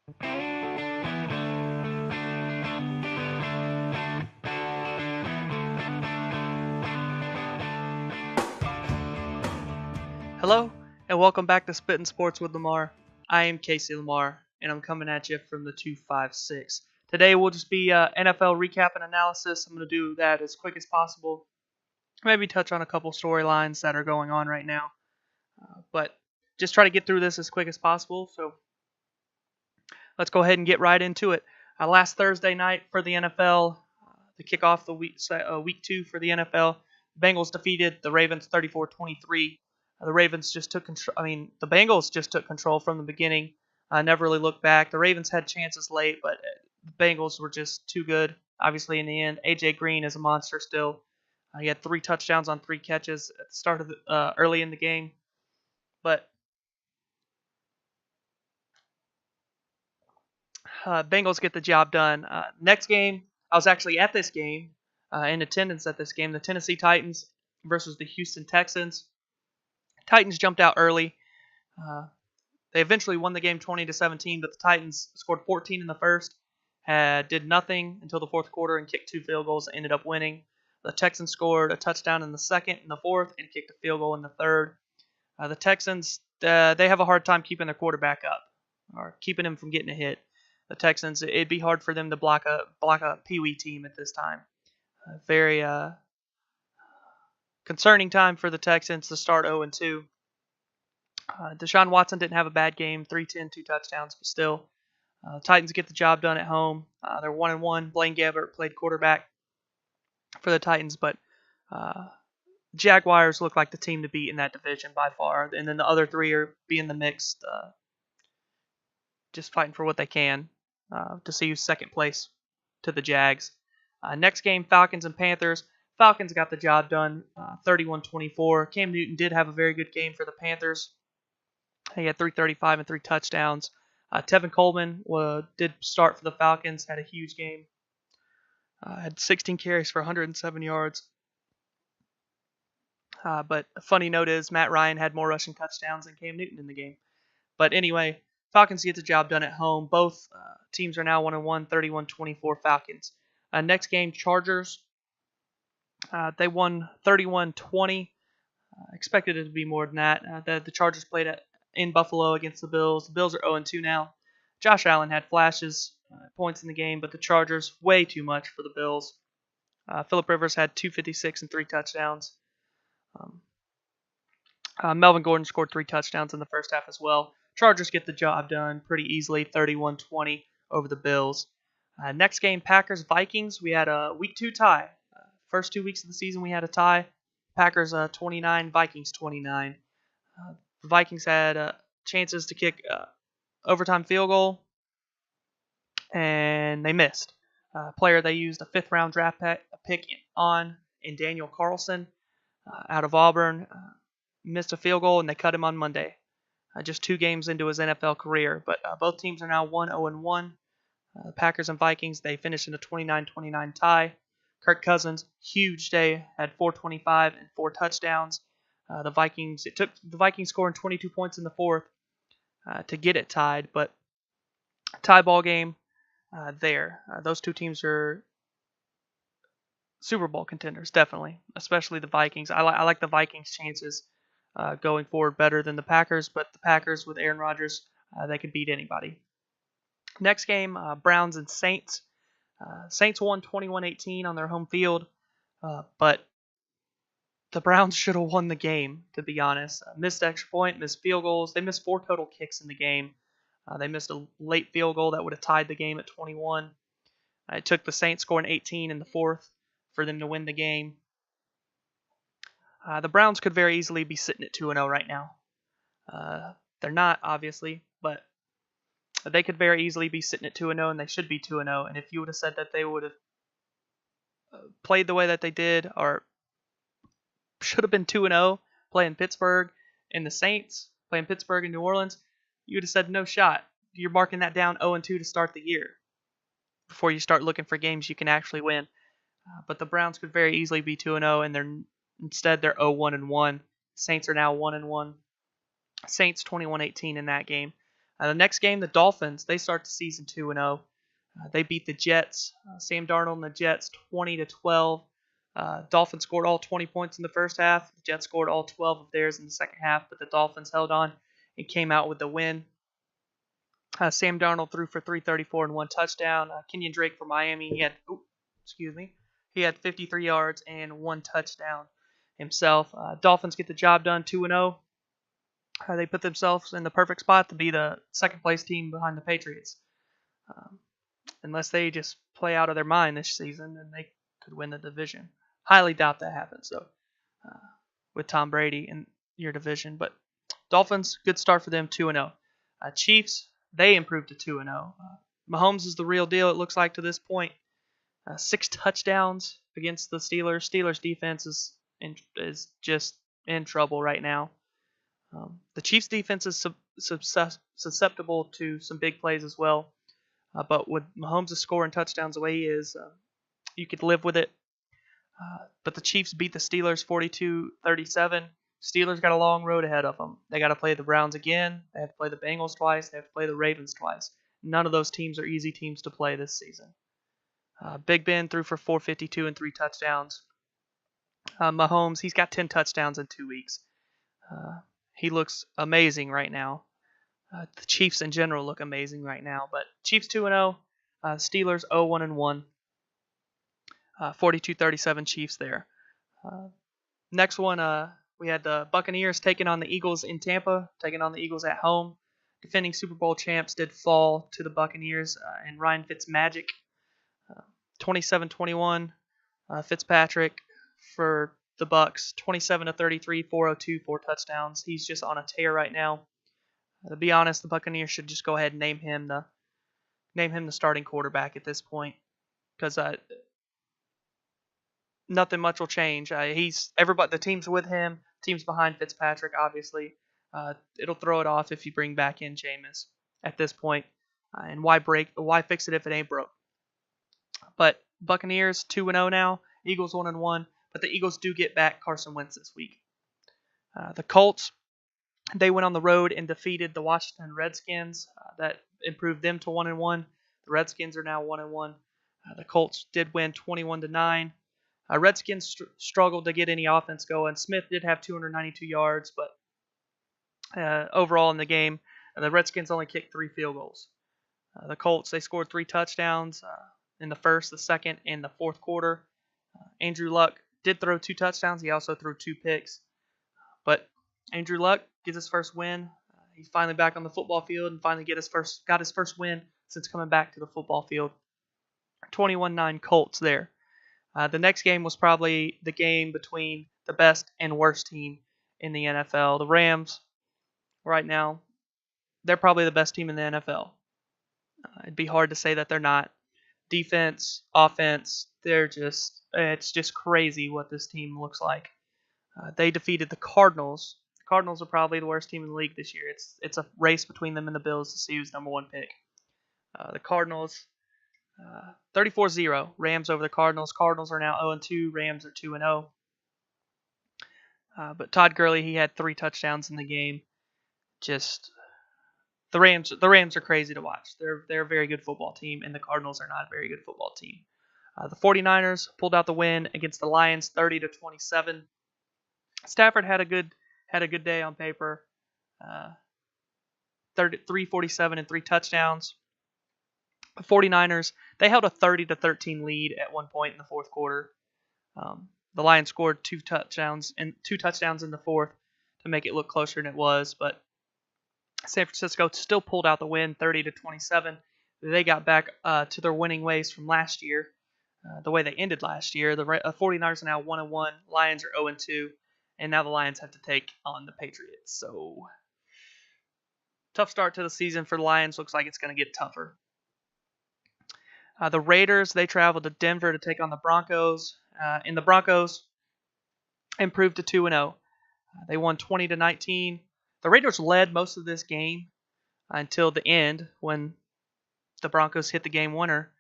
Hello, and welcome back to Spittin' Sports with Lamar. I am Casey Lamar, and I'm coming at you from the 256. Today will just be NFL recap and analysis. I'm going to do that as quick as possible. Maybe touch on a couple storylines that are going on right now. But just try to get through this as quick as possible. So let's go ahead and get right into it. Last Thursday night for the NFL, to kick off the week 2 for the NFL, the Bengals defeated the Ravens 34-23. The Ravens just took control. The Bengals just took control from the beginning. Never really looked back. The Ravens had chances late, but the Bengals were just too good. Obviously, in the end, AJ Green is a monster still. He had 3 touchdowns on 3 catches at the start of early in the game. But Bengals get the job done. Next game, I was actually at this game, in attendance at this game. The Tennessee Titans versus the Houston Texans. Titans jumped out early. They eventually won the game 20-17, but the Titans scored 14 in the first, did nothing until the fourth quarter and kicked 2 field goals and ended up winning. The Texans scored a touchdown in the second and the fourth and kicked a field goal in the third. The Texans, they have a hard time keeping their quarterback up or keeping him from getting a hit. The Texans, it'd be hard for them to block a Pee-wee team at this time. Very concerning time for the Texans to start 0-2. Deshaun Watson didn't have a bad game, 310, 2 touchdowns, but still, Titans get the job done at home. They're 1-1. Blaine Gabbert played quarterback for the Titans, but Jaguars look like the team to beat in that division by far, and then the other 3 are being the mixed, just fighting for what they can to see who's second place to the Jags. Next game, Falcons and Panthers. Falcons got the job done, 31-24. Cam Newton did have a very good game for the Panthers. He had 335 and 3 touchdowns. Tevin Coleman did start for the Falcons, had a huge game. Had 16 carries for 107 yards. But a funny note is Matt Ryan had more rushing touchdowns than Cam Newton in the game. But anyway, Falcons get the job done at home. Both teams are now 1-1, 31-24 Falcons. Next game, Chargers. They won 31-20. Expected it to be more than that. The Chargers played in Buffalo against the Bills. The Bills are 0-2 now. Josh Allen had flashes, points in the game, but the Chargers, way too much for the Bills. Phillip Rivers had 256 and 3 touchdowns. Melvin Gordon scored 3 touchdowns in the first half as well. Chargers get the job done pretty easily, 31-20 over the Bills. Next game, Packers-Vikings. We had a Week 2 tie. First 2 weeks of the season, we had a tie. Packers 29, Vikings 29. The Vikings had chances to kick overtime field goal, and they missed. Player they used a 5th-round draft pick on in Daniel Carlson out of Auburn. Missed a field goal, and they cut him on Monday. Just 2 games into his NFL career. But both teams are now 1-0-1. The Packers and Vikings, they finished in a 29-29 tie. Kirk Cousins, huge day, had 425 and 4 touchdowns. It took the Vikings scoring 22 points in the fourth to get it tied, but tie ball game there. Those 2 teams are Super Bowl contenders, definitely, especially the Vikings. I like the Vikings' chances going forward better than the Packers, but the Packers with Aaron Rodgers, they could beat anybody. Next game, Browns and Saints. Saints won 21-18 on their home field, but the Browns should have won the game, to be honest. Missed extra point, missed field goals. They missed 4 total kicks in the game. They missed a late field goal that would have tied the game at 21. It took the Saints scoring 18 in the fourth for them to win the game. The Browns could very easily be sitting at 2-0 right now. They're not, obviously, but they could very easily be sitting at 2-0, and they should be 2-0. And if you would have said that they would have played the way that they did, or should have been 2-0 playing Pittsburgh and the Saints, playing Pittsburgh and New Orleans, you would have said no shot. You're marking that down 0-2 to start the year before you start looking for games you can actually win. But the Browns could very easily be 2-0, and instead they're 0-1-1. Saints are now 1-1. Saints 21-18 in that game. The next game, the Dolphins, they start the season 2-0. They beat the Jets. Sam Darnold and the Jets 20-12. Dolphins scored all 20 points in the first half. The Jets scored all 12 of theirs in the second half, but the Dolphins held on and came out with the win. Sam Darnold threw for 334 and 1 touchdown. Kenyon Drake for Miami, he had 53 yards and 1 touchdown himself. Dolphins get the job done 2-0. They put themselves in the perfect spot to be the second place team behind the Patriots. Unless they just play out of their mind this season, then they could win the division. Highly doubt that happens, though, with Tom Brady in your division. But Dolphins, good start for them, 2-0. Chiefs, they improved to 2-0. Mahomes is the real deal, it looks like, to this point. 6 touchdowns against the Steelers. Steelers defense is just in trouble right now. The Chiefs defense is susceptible to some big plays as well. But with Mahomes scoring touchdowns the way he is, you could live with it. But the Chiefs beat the Steelers 42-37. Steelers got a long road ahead of them. They got to play the Browns again. They have to play the Bengals twice. They have to play the Ravens twice. None of those teams are easy teams to play this season. Big Ben threw for 452 and 3 touchdowns. Mahomes, he's got 10 touchdowns in 2 weeks. He looks amazing right now. The Chiefs in general look amazing right now. But Chiefs 2-0. Steelers 0-1-1. 42-37 Chiefs there. Next one, we had the Buccaneers taking on the Eagles in Tampa, taking on the Eagles at home. Defending Super Bowl champs did fall to the Buccaneers and Ryan Fitzmagic. 27-21. Fitzpatrick for the Bucs. 27-33, 402, 4 touchdowns. He's just on a tear right now. To be honest, the Buccaneers should just go ahead and name him the starting quarterback at this point, because nothing much will change. The team's with him. Team's behind Fitzpatrick, obviously. It'll throw it off if you bring back in Jameis at this point. And why fix it if it ain't broke? But Buccaneers 2-0 now. Eagles 1-1. But the Eagles do get back Carson Wentz this week. The Colts, they went on the road and defeated the Washington Redskins. That improved them to 1-1. The Redskins are now 1-1. The Colts did win 21-9. Redskins struggled to get any offense going. Smith did have 292 yards, but overall in the game, the Redskins only kicked 3 field goals. The Colts, they scored 3 touchdowns in the first, the second, and the fourth quarter. Andrew Luck did throw 2 touchdowns. He also threw 2 picks. But Andrew Luck gets his first win. He's finally back on the football field and finally got his first win since coming back to the football field. 21-9 Colts there. The next game was probably the game between the best and worst team in the NFL. The Rams, right now, they're probably the best team in the NFL. It'd be hard to say that they're not. Defense, offense, it's just crazy what this team looks like. They defeated the Cardinals. The Cardinals are probably the worst team in the league this year. It's a race between them and the Bills to see who's number 1 pick. The Cardinals, 34-0. Rams over the Cardinals. Cardinals are now 0-2. Rams are 2-0. But Todd Gurley, he had 3 touchdowns in the game. Just the Rams are crazy to watch. They're a very good football team, and the Cardinals are not a very good football team. The 49ers pulled out the win against the Lions, 30-27. Stafford had a good day on paper. 347 and 3 touchdowns. The 49ers, they held a 30-13 lead at one point in the fourth quarter. The Lions scored 2 touchdowns in the fourth to make it look closer than it was, but San Francisco still pulled out the win, 30-27. They got back to their winning ways from last year, the way they ended last year. The 49ers are now 1-1. Lions are 0-2, and now the Lions have to take on the Patriots. So, tough start to the season for the Lions. Looks like it's going to get tougher. The Raiders, they traveled to Denver to take on the Broncos. And the Broncos improved to 2-0. They won 20-19. The Raiders led most of this game until the end when the Broncos hit the game winner.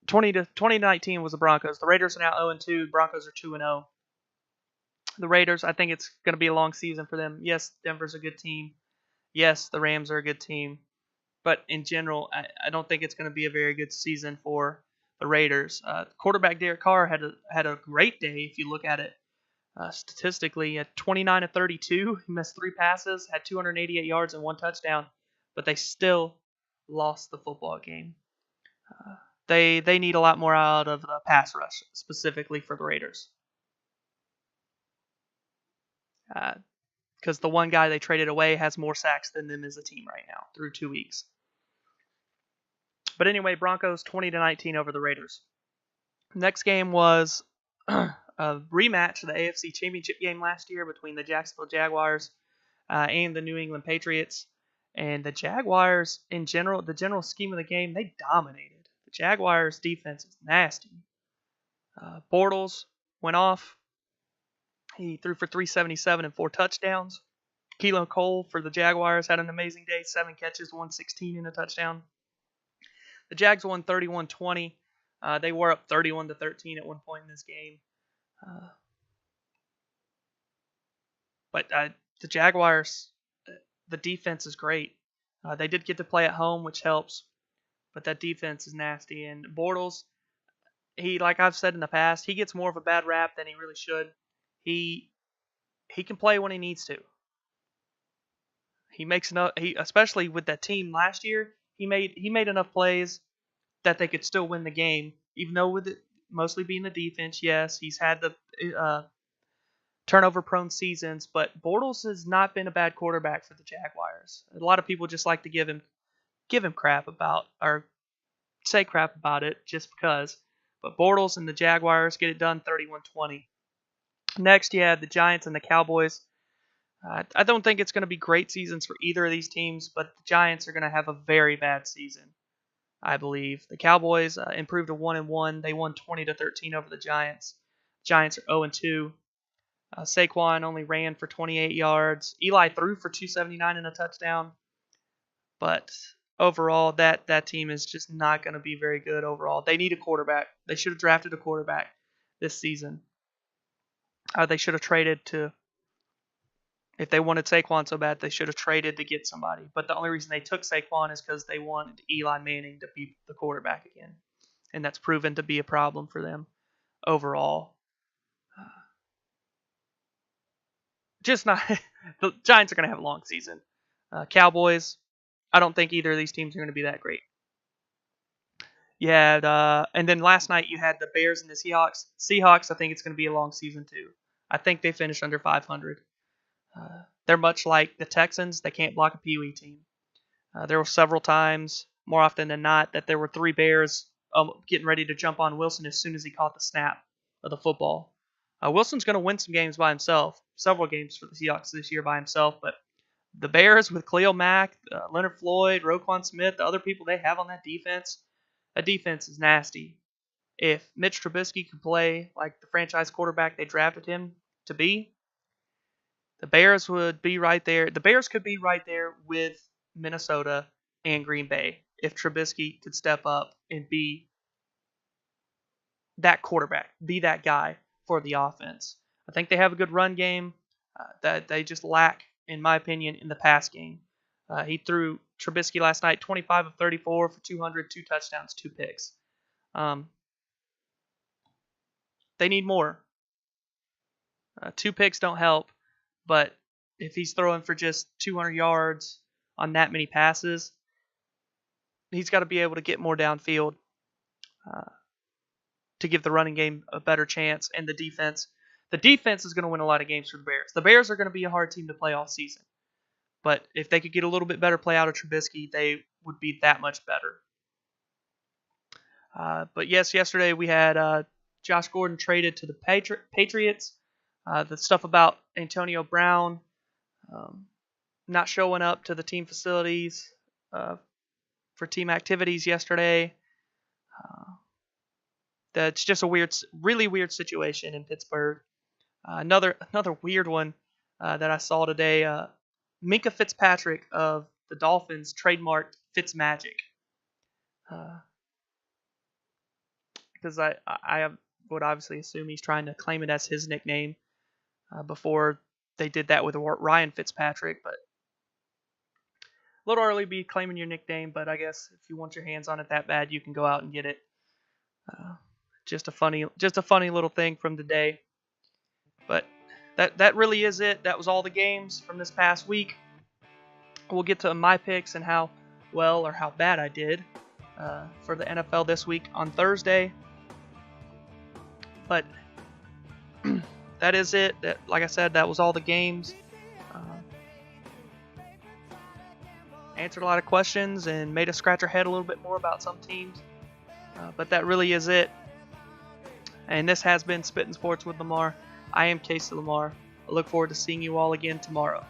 20-19 was the Broncos. The Raiders are now 0-2. Broncos are 2-0. The Raiders, I think it's going to be a long season for them. Yes, Denver's a good team. Yes, the Rams are a good team. But in general, I don't think it's going to be a very good season for the Raiders. Quarterback Derek Carr had a great day if you look at it statistically. At 29 of 32, he missed 3 passes, had 288 yards and 1 touchdown, but they still lost the football game. They need a lot more out of the pass rush, specifically for the Raiders. Because the one guy they traded away has more sacks than them as a team right now through 2 weeks. But anyway, Broncos 20-19 over the Raiders. Next game was a rematch of the AFC Championship game last year between the Jacksonville Jaguars and the New England Patriots. And the Jaguars, in general, the general scheme of the game, they dominated. The Jaguars' defense is nasty. Bortles went off. He threw for 377 and 4 touchdowns. Keelan Cole for the Jaguars had an amazing day, 7 catches, 116 and a touchdown. The Jags won 31-20. They were up 31-13 at one point in this game. But the Jaguars, the defense is great. They did get to play at home, which helps. But that defense is nasty. And Bortles, he, like I've said in the past, he gets more of a bad rap than he really should. He can play when he needs to. He makes enough. Especially with that team last year, he made enough plays that they could still win the game, even though with it mostly being the defense. Yes, he's had the turnover-prone seasons, but Bortles has not been a bad quarterback for the Jaguars. A lot of people just like to give him crap about, or say crap about it just because. But Bortles and the Jaguars get it done 31-20. Next, you have the Giants and the Cowboys. I don't think it's going to be great seasons for either of these teams, but the Giants are going to have a very bad season, I believe. The Cowboys improved to 1-1. They won 20-13 over the Giants. Giants are 0-2. Saquon only ran for 28 yards. Eli threw for 279 and a touchdown. But overall, that team is just not going to be very good overall. They need a quarterback. They should have drafted a quarterback this season. They should have traded to, if they wanted Saquon so bad, they should have traded to get somebody. But the only reason they took Saquon is because they wanted Eli Manning to be the quarterback again. And that's proven to be a problem for them overall. Just not the Giants are going to have a long season. Cowboys, I don't think either of these teams are going to be that great. You had, and then last night you had the Bears and the Seahawks. Seahawks, I think it's going to be a long season too. I think they finished under 500. They're much like the Texans. They can't block a Pee-wee team. There were several times, more often than not, that there were 3 Bears getting ready to jump on Wilson as soon as he caught the snap of the football. Wilson's going to win some games by himself, several games for the Seahawks this year by himself, but the Bears with Khalil Mack, Leonard Floyd, Roquan Smith, the other people they have on that defense is nasty. If Mitch Trubisky could play like the franchise quarterback they drafted him to be, the Bears would be right there. The Bears could be right there with Minnesota and Green Bay if Trubisky could step up and be that quarterback, be that guy for the offense. I think they have a good run game that they just lack, in my opinion, in the pass game. He threw Trubisky last night 25 of 34 for 200, 2 touchdowns, 2 picks. They need more. 2 picks don't help, but if he's throwing for just 200 yards on that many passes, he's got to be able to get more downfield to give the running game a better chance. And the defense is going to win a lot of games for the Bears. The Bears are going to be a hard team to play all season. But if they could get a little bit better play out of Trubisky, they would be that much better. But yes, yesterday we had Josh Gordon traded to the Patriots. The stuff about Antonio Brown not showing up to the team facilities for team activities yesterday. That's just a really weird situation in Pittsburgh. Another weird one that I saw today. Minka Fitzpatrick of the Dolphins trademarked Fitzmagic. Because I would obviously assume he's trying to claim it as his nickname. before they did that with Ryan Fitzpatrick. But a little early to be claiming your nickname, but I guess if you want your hands on it that bad, you can go out and get it. Just a funny little thing from the day. But that really is it. That was all the games from this past week. We'll get to my picks and how well or how bad I did for the NFL this week on Thursday. But that is it. Like I said, that was all the games. Answered a lot of questions and made us scratch our head a little bit more about some teams. But that really is it. And this has been Spittin' Sports with Lamar. I am Casey Lamar. I look forward to seeing you all again tomorrow.